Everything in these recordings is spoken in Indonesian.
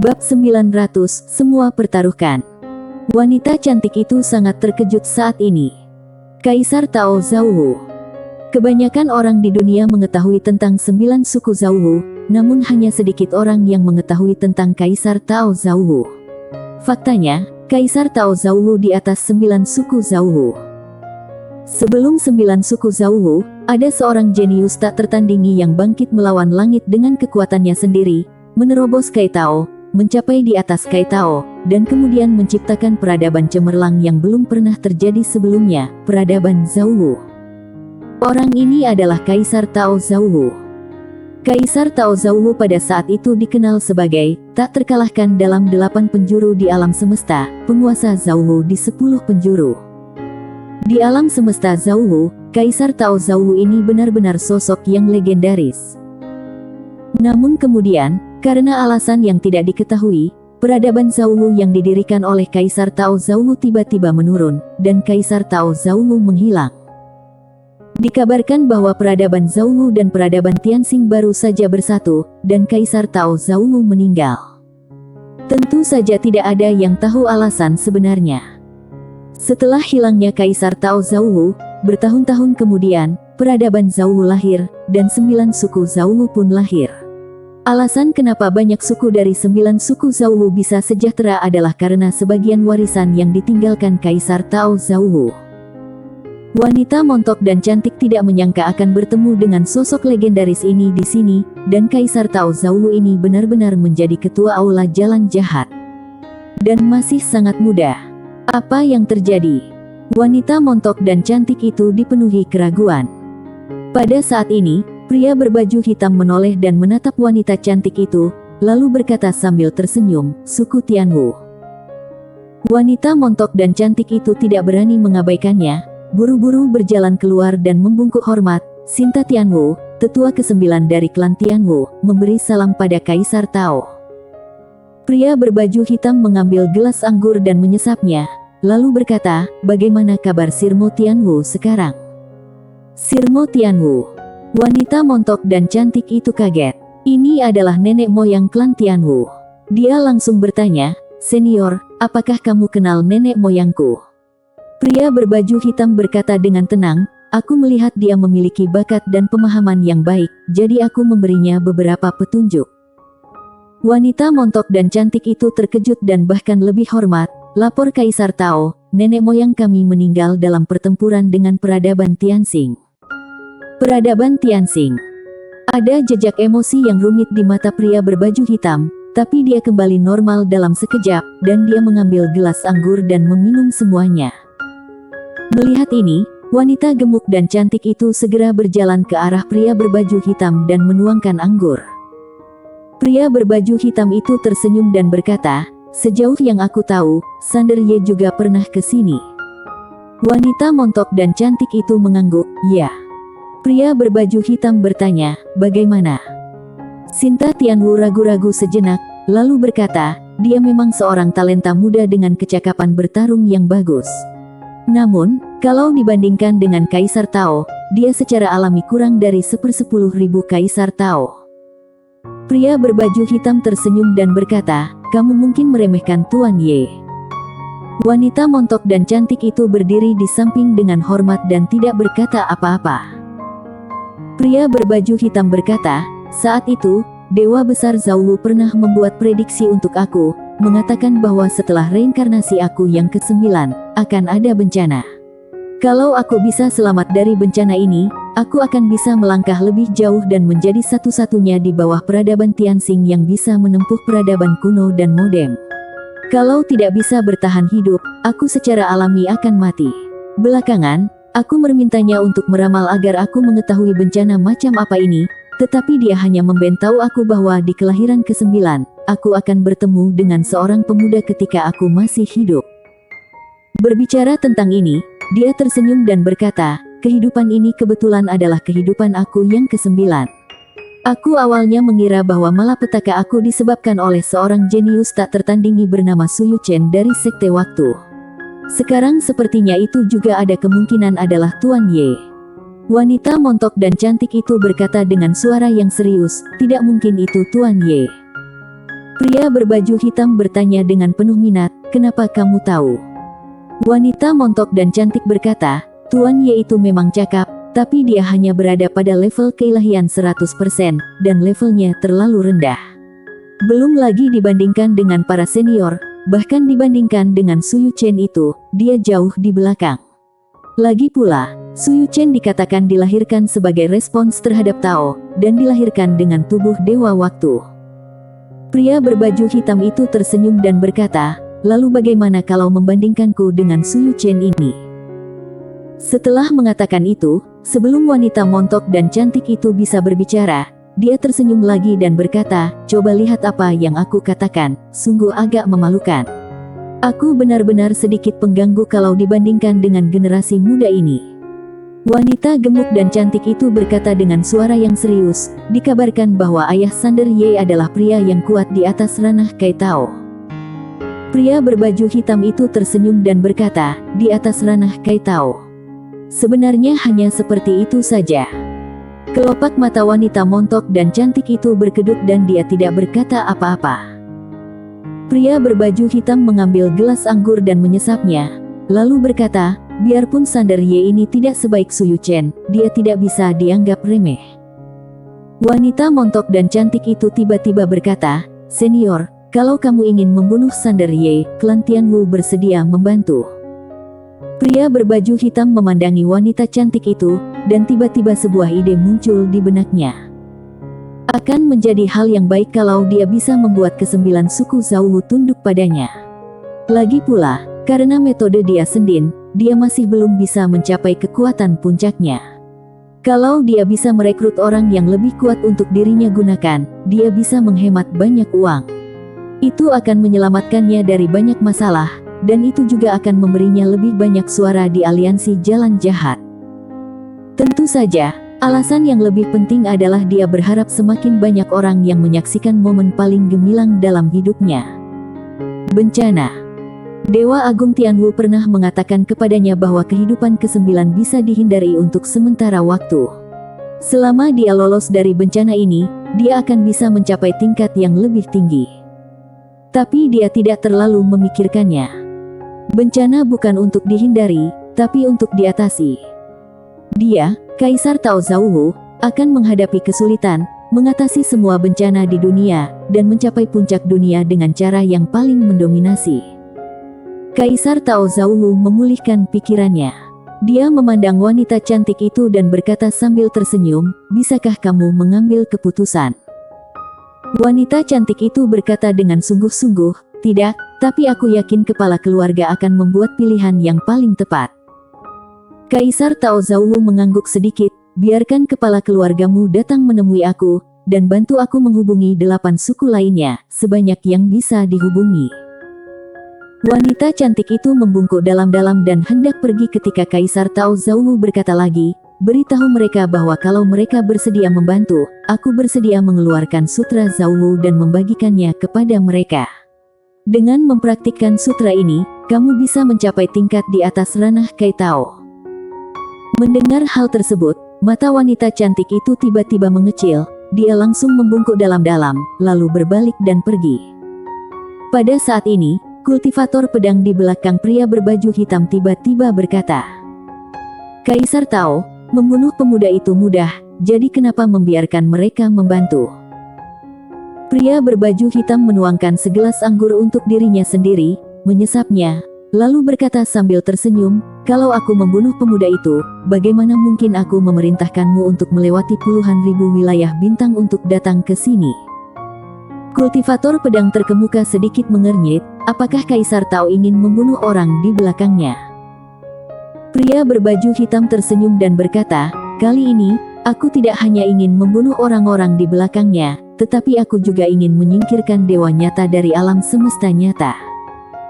Bab 900, semua pertaruhkan. Wanita cantik itu sangat terkejut saat ini. Kaisar Tao Zhouwu. Kebanyakan orang di dunia mengetahui tentang 9 suku Zhouwu, namun hanya sedikit orang yang mengetahui tentang Kaisar Tao Zhouwu. Faktanya, Kaisar Tao Zhouwu di atas 9 suku Zhouwu. Sebelum 9 suku Zhouwu, ada seorang jenius tak tertandingi yang bangkit melawan langit dengan kekuatannya sendiri, menerobos Kai Tao, mencapai di atas Kai Tao, dan kemudian menciptakan peradaban cemerlang yang belum pernah terjadi sebelumnya, peradaban Zhouwu. Orang ini adalah Kaisar Tao Zhouwu. Kaisar Tao Zhouwu pada saat itu dikenal sebagai tak terkalahkan dalam 8 penjuru di alam semesta, penguasa Zhouwu di 10 penjuru. Di alam semesta Zhouwu, Kaisar Tao Zhouwu ini benar-benar sosok yang legendaris. Namun kemudian, karena alasan yang tidak diketahui, peradaban Zhouwu yang didirikan oleh Kaisar Tao Zhouwu tiba-tiba menurun, dan Kaisar Tao Zhouwu menghilang. Dikabarkan bahwa peradaban Zhouwu dan peradaban Tianxing baru saja bersatu, dan Kaisar Tao Zhouwu meninggal. Tentu saja tidak ada yang tahu alasan sebenarnya. Setelah hilangnya Kaisar Tao Zhouwu, bertahun-tahun kemudian, peradaban Zhouwu lahir, dan 9 suku Zhouwu pun lahir. Alasan kenapa banyak suku dari 9 suku Zhouwu bisa sejahtera adalah karena sebagian warisan yang ditinggalkan Kaisar Tao Zhouwu. Wanita montok dan cantik tidak menyangka akan bertemu dengan sosok legendaris ini di sini, dan Kaisar Tao Zhouwu ini benar-benar menjadi ketua aula jalan jahat. Dan masih sangat muda. Apa yang terjadi? Wanita montok dan cantik itu dipenuhi keraguan. Pada saat ini, pria berbaju hitam menoleh dan menatap wanita cantik itu, lalu berkata sambil tersenyum, "Suku Tianwu." Wanita montok dan cantik itu tidak berani mengabaikannya, buru-buru berjalan keluar dan membungkuk hormat. Sinta Tianwu, tetua ke-9 dari klan Tianwu, memberi salam pada Kaisar Tao. Pria berbaju hitam mengambil gelas anggur dan menyesapnya, lalu berkata, "Bagaimana kabar Sirmo Tianwu sekarang?" Sirmo Tianwu. Wanita montok dan cantik itu kaget. Ini adalah nenek moyang klan Tianwu. Dia langsung bertanya, "Senior, apakah kamu kenal nenek moyangku?" Pria berbaju hitam berkata dengan tenang, "Aku melihat dia memiliki bakat dan pemahaman yang baik, jadi aku memberinya beberapa petunjuk." Wanita montok dan cantik itu terkejut dan bahkan lebih hormat, "Lapor Kaisar Tao, nenek moyang kami meninggal dalam pertempuran dengan peradaban Tianxing." Peradaban Tianxing. Ada jejak emosi yang rumit di mata pria berbaju hitam, tapi dia kembali normal dalam sekejap, dan dia mengambil gelas anggur dan meminum semuanya. Melihat ini, wanita gemuk dan cantik itu segera berjalan ke arah pria berbaju hitam dan menuangkan anggur. Pria berbaju hitam itu tersenyum dan berkata, "Sejauh yang aku tahu, Sander Ye juga pernah ke sini." Wanita montok dan cantik itu mengangguk, "Ya." Pria berbaju hitam bertanya, "Bagaimana?" Sinta Tianwu ragu-ragu sejenak, lalu berkata, "Dia memang seorang talenta muda dengan kecakapan bertarung yang bagus. Namun, kalau dibandingkan dengan Kaisar Tao, dia secara alami kurang dari 1/10.000 Kaisar Tao." Pria berbaju hitam tersenyum dan berkata, "Kamu mungkin meremehkan Tuan Ye." Wanita montok dan cantik itu berdiri di samping dengan hormat dan tidak berkata apa-apa. Pria berbaju hitam berkata, "Saat itu, Dewa Besar Zhouwu pernah membuat prediksi untuk aku, mengatakan bahwa setelah reinkarnasi aku yang ke-9, akan ada bencana. Kalau aku bisa selamat dari bencana ini, aku akan bisa melangkah lebih jauh dan menjadi satu-satunya di bawah peradaban Tianxing yang bisa menempuh peradaban kuno dan modern. Kalau tidak bisa bertahan hidup, aku secara alami akan mati. Belakangan, aku memintanya untuk meramal agar aku mengetahui bencana macam apa ini, tetapi dia hanya memberitahu aku bahwa di kelahiran ke-9, aku akan bertemu dengan seorang pemuda ketika aku masih hidup." Berbicara tentang ini, dia tersenyum dan berkata, "Kehidupan ini kebetulan adalah kehidupan aku yang ke-9. Aku awalnya mengira bahwa malapetaka aku disebabkan oleh seorang jenius tak tertandingi bernama Su Yuchen dari Sekte Waktu. Sekarang sepertinya itu juga ada kemungkinan adalah Tuan Ye." Wanita montok dan cantik itu berkata dengan suara yang serius, "Tidak mungkin itu Tuan Ye." Pria berbaju hitam bertanya dengan penuh minat, "Kenapa kamu tahu?" Wanita montok dan cantik berkata, "Tuan Ye itu memang cakap, tapi dia hanya berada pada level keilahian 100%, dan levelnya terlalu rendah. Belum lagi dibandingkan dengan para senior, bahkan dibandingkan dengan Suyu Chen itu, dia jauh di belakang. Lagi pula, Suyu Chen dikatakan dilahirkan sebagai respons terhadap Tao, dan dilahirkan dengan tubuh Dewa Waktu." Pria berbaju hitam itu tersenyum dan berkata, "Lalu bagaimana kalau membandingkanku dengan Suyu Chen ini?" Setelah mengatakan itu, sebelum wanita montok dan cantik itu bisa berbicara, dia tersenyum lagi dan berkata, "Coba lihat apa yang aku katakan, sungguh agak memalukan. Aku benar-benar sedikit pengganggu kalau dibandingkan dengan generasi muda ini." Wanita gemuk dan cantik itu berkata dengan suara yang serius, "Dikabarkan bahwa ayah Sander Ye adalah pria yang kuat di atas ranah Kai Tao." Pria berbaju hitam itu tersenyum dan berkata, "Di atas ranah Kai Tao. Sebenarnya hanya seperti itu saja." Kelopak mata wanita montok dan cantik itu berkedut dan dia tidak berkata apa-apa. Pria berbaju hitam mengambil gelas anggur dan menyesapnya, lalu berkata, "Biarpun Sander Ye ini tidak sebaik Suyu Chen, dia tidak bisa dianggap remeh." Wanita montok dan cantik itu tiba-tiba berkata, "Senior, kalau kamu ingin membunuh Sander Ye, klan Tianwu bersedia membantu." Pria berbaju hitam memandangi wanita cantik itu, dan tiba-tiba sebuah ide muncul di benaknya. Akan menjadi hal yang baik kalau dia bisa membuat ke-9 suku Zhou tunduk padanya. Lagi pula, karena metode dia sendin, dia masih belum bisa mencapai kekuatan puncaknya. Kalau dia bisa merekrut orang yang lebih kuat untuk dirinya gunakan, dia bisa menghemat banyak uang. Itu akan menyelamatkannya dari banyak masalah, dan itu juga akan memberinya lebih banyak suara di aliansi jalan jahat. Tentu saja, alasan yang lebih penting adalah dia berharap semakin banyak orang yang menyaksikan momen paling gemilang dalam hidupnya. Bencana. Dewa Agung Tianwu pernah mengatakan kepadanya bahwa kehidupan ke-9 bisa dihindari untuk sementara waktu. Selama dia lolos dari bencana ini, dia akan bisa mencapai tingkat yang lebih tinggi. Tapi dia tidak terlalu memikirkannya. Bencana bukan untuk dihindari, tapi untuk diatasi. Dia, Kaisar Tao Zhou, akan menghadapi kesulitan, mengatasi semua bencana di dunia, dan mencapai puncak dunia dengan cara yang paling mendominasi. Kaisar Tao Zhou memulihkan pikirannya. Dia memandang wanita cantik itu dan berkata sambil tersenyum, "Bisakah kamu mengambil keputusan?" Wanita cantik itu berkata dengan sungguh-sungguh, "Tidak, tapi aku yakin kepala keluarga akan membuat pilihan yang paling tepat." Kaisar Tao Zhou mengangguk sedikit, "Biarkan kepala keluargamu datang menemui aku, dan bantu aku menghubungi 8 suku lainnya, sebanyak yang bisa dihubungi." Wanita cantik itu membungkuk dalam-dalam dan hendak pergi ketika Kaisar Tao Zhou berkata lagi, "Beritahu mereka bahwa kalau mereka bersedia membantu, aku bersedia mengeluarkan sutra Zhou dan membagikannya kepada mereka. Dengan mempraktikkan sutra ini, kamu bisa mencapai tingkat di atas ranah Kai Tao." Mendengar hal tersebut, mata wanita cantik itu tiba-tiba mengecil, dia langsung membungkuk dalam-dalam, lalu berbalik dan pergi. Pada saat ini, kultivator pedang di belakang pria berbaju hitam tiba-tiba berkata, "Kaisar Tao, membunuh pemuda itu mudah, jadi kenapa membiarkan mereka membantu?" Pria berbaju hitam menuangkan segelas anggur untuk dirinya sendiri, menyesapnya, lalu berkata sambil tersenyum, "Kalau aku membunuh pemuda itu, bagaimana mungkin aku memerintahkanmu untuk melewati puluhan ribu wilayah bintang untuk datang ke sini?" Kultivator pedang terkemuka sedikit mengernyit, apakah Kaisar Tao ingin membunuh orang di belakangnya? Pria berbaju hitam tersenyum dan berkata, "Kali ini, aku tidak hanya ingin membunuh orang-orang di belakangnya, tetapi aku juga ingin menyingkirkan dewa nyata dari alam semesta nyata.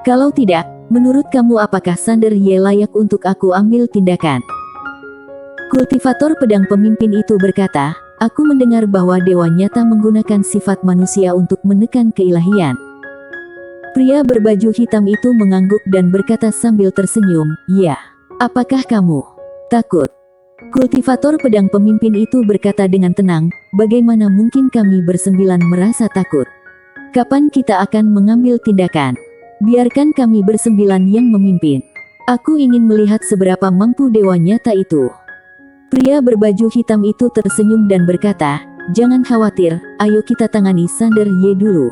Kalau tidak, menurut kamu apakah Sander Ye layak untuk aku ambil tindakan?" Kultivator pedang pemimpin itu berkata, "Aku mendengar bahwa dewa nyata menggunakan sifat manusia untuk menekan keilahian." Pria berbaju hitam itu mengangguk dan berkata sambil tersenyum, "Ya, apakah kamu takut?" Kultivator pedang pemimpin itu berkata dengan tenang, "Bagaimana mungkin kami bersembilan merasa takut? Kapan kita akan mengambil tindakan? Biarkan kami bersembilan yang memimpin. Aku ingin melihat seberapa mampu dewa nyata itu. Pria berbaju hitam itu tersenyum dan berkata, "Jangan khawatir, ayo kita tangani Sander Ye dulu."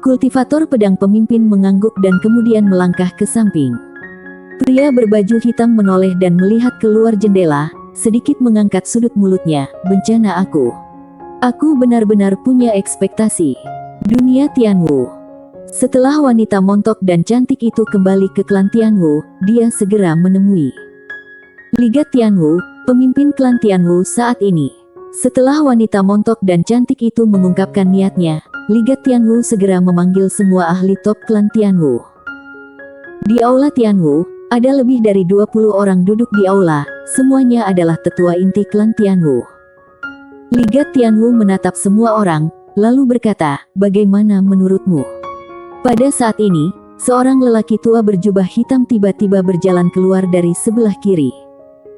Kultivator pedang pemimpin mengangguk dan kemudian melangkah ke samping. Pria berbaju hitam menoleh dan melihat keluar jendela, sedikit mengangkat sudut mulutnya. "Bencana aku. Aku benar-benar punya ekspektasi." Dunia Tianwu. Setelah wanita montok dan cantik itu kembali ke klan Tianwu, dia segera menemui Liga Tianwu, pemimpin klan Tianwu saat ini. Setelah wanita montok dan cantik itu mengungkapkan niatnya, Liga Tianwu segera memanggil semua ahli top klan Tianwu. Di aula Tianwu, ada lebih dari 20 orang duduk di aula, semuanya adalah tetua inti klan Tianwu. Liga Tianwu menatap semua orang, lalu berkata, "Bagaimana menurutmu?" Pada saat ini, seorang lelaki tua berjubah hitam tiba-tiba berjalan keluar dari sebelah kiri.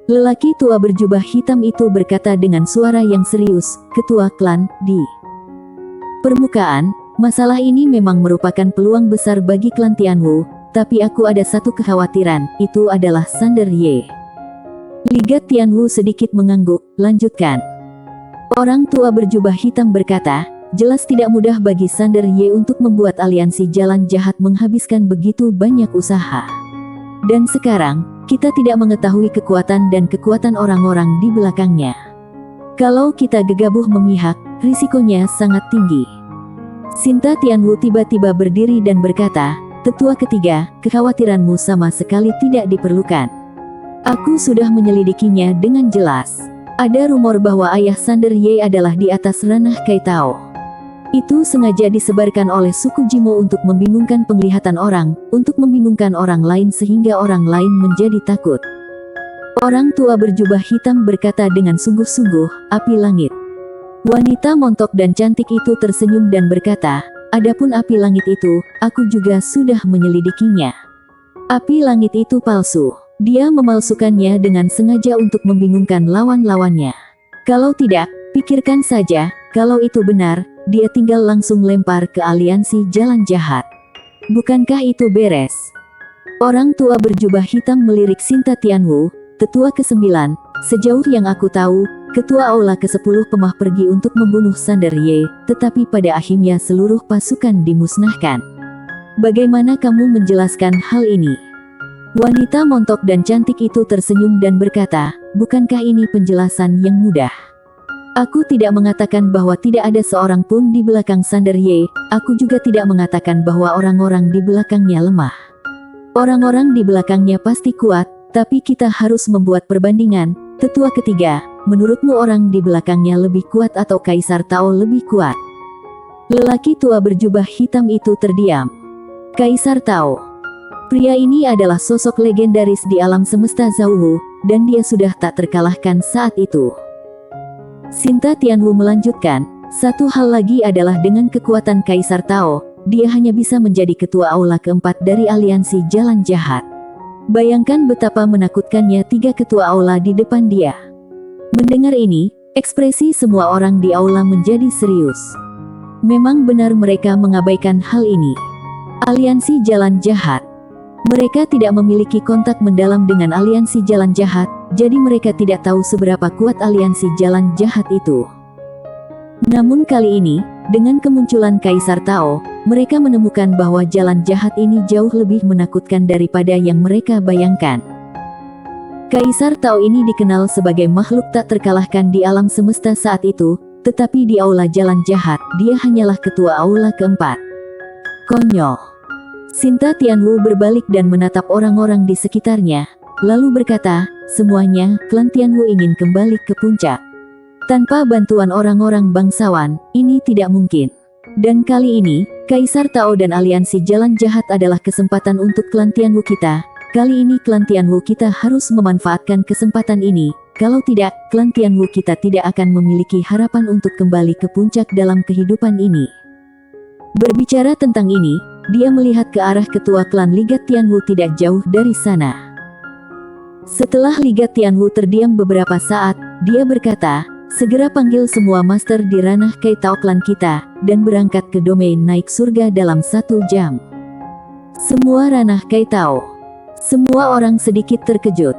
Lelaki tua berjubah hitam itu berkata dengan suara yang serius, "Ketua klan, di permukaan, masalah ini memang merupakan peluang besar bagi klan Tianwu, tapi aku ada satu kekhawatiran, itu adalah Sander Ye." Liga Tianwu sedikit mengangguk, lanjutkan. Orang tua berjubah hitam berkata, "Jelas tidak mudah bagi Sander Ye untuk membuat aliansi jalan jahat menghabiskan begitu banyak usaha. Dan sekarang, kita tidak mengetahui kekuatan dan kekuatan orang-orang di belakangnya. Kalau kita gegabah memihak, risikonya sangat tinggi." Sinta Tianwu tiba-tiba berdiri dan berkata, "Tetua ketiga, kekhawatiranmu sama sekali tidak diperlukan. Aku sudah menyelidikinya dengan jelas. Ada rumor bahwa ayah Sander Ye adalah di atas ranah Kaitao. Itu sengaja disebarkan oleh suku Jimo untuk membingungkan penglihatan orang, untuk membingungkan orang lain sehingga orang lain menjadi takut." Orang tua berjubah hitam berkata dengan sungguh-sungguh, "Api langit." Wanita montok dan cantik itu tersenyum dan berkata, "Adapun api langit itu, aku juga sudah menyelidikinya. Api langit itu palsu. Dia memalsukannya dengan sengaja untuk membingungkan lawan-lawannya. Kalau tidak, pikirkan saja, kalau itu benar, dia tinggal langsung lempar ke aliansi jalan jahat. Bukankah itu beres?" Orang tua berjubah hitam melirik Sinta Tianwu, "Tetua ke-9, sejauh yang aku tahu, Ketua Aula ke-10 Pemah pergi untuk membunuh Sander Ye, tetapi pada akhirnya seluruh pasukan dimusnahkan. Bagaimana kamu menjelaskan hal ini?" Wanita montok dan cantik itu tersenyum dan berkata, "Bukankah ini penjelasan yang mudah? Aku tidak mengatakan bahwa tidak ada seorang pun di belakang Sander Ye, aku juga tidak mengatakan bahwa orang-orang di belakangnya lemah. Orang-orang di belakangnya pasti kuat, tapi kita harus membuat perbandingan. Tetua ketiga, menurutmu orang di belakangnya lebih kuat atau Kaisar Tao lebih kuat?" Lelaki tua berjubah hitam itu terdiam. Kaisar Tao. Pria ini adalah sosok legendaris di alam semesta Zhouwu, dan dia sudah tak terkalahkan saat itu. Sinta Tianwu melanjutkan, "Satu hal lagi adalah dengan kekuatan Kaisar Tao, dia hanya bisa menjadi ketua aula keempat dari aliansi jalan jahat. Bayangkan betapa menakutkannya 3 ketua aula di depan dia." Mendengar ini, ekspresi semua orang di aula menjadi serius. Memang benar mereka mengabaikan hal ini. Aliansi jalan jahat. Mereka tidak memiliki kontak mendalam dengan aliansi jalan jahat, jadi mereka tidak tahu seberapa kuat aliansi jalan jahat itu. Namun kali ini, dengan kemunculan Kaisar Tao, mereka menemukan bahwa jalan jahat ini jauh lebih menakutkan daripada yang mereka bayangkan. Kaisar Tao ini dikenal sebagai makhluk tak terkalahkan di alam semesta saat itu, tetapi di aula jalan jahat, dia hanyalah ketua aula keempat. Konyol. Sinta Tianwu berbalik dan menatap orang-orang di sekitarnya, lalu berkata, "Semuanya, klan Tianwu ingin kembali ke puncak. Tanpa bantuan orang-orang bangsawan, ini tidak mungkin. Dan kali ini, Kaisar Tao dan aliansi jalan jahat adalah kesempatan untuk klan Tianwu kita. Kali ini klan Tianwu kita harus memanfaatkan kesempatan ini, kalau tidak, klan Tianwu kita tidak akan memiliki harapan untuk kembali ke puncak dalam kehidupan ini." Berbicara tentang ini, dia melihat ke arah ketua klan Liga Tianwu tidak jauh dari sana. Setelah Liga Tianwu terdiam beberapa saat, dia berkata, Segera panggil semua master di ranah Kaitao klan kita, dan berangkat ke domain naik surga dalam 1 jam. Semua ranah Kaitao. Semua orang sedikit terkejut.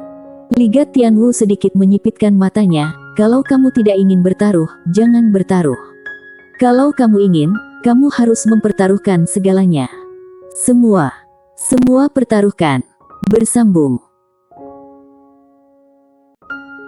Liga Tianwu sedikit menyipitkan matanya. Kalau kamu tidak ingin bertaruh, jangan bertaruh. Kalau kamu ingin, kamu harus mempertaruhkan segalanya. Semua pertaruhkan. Bersambung.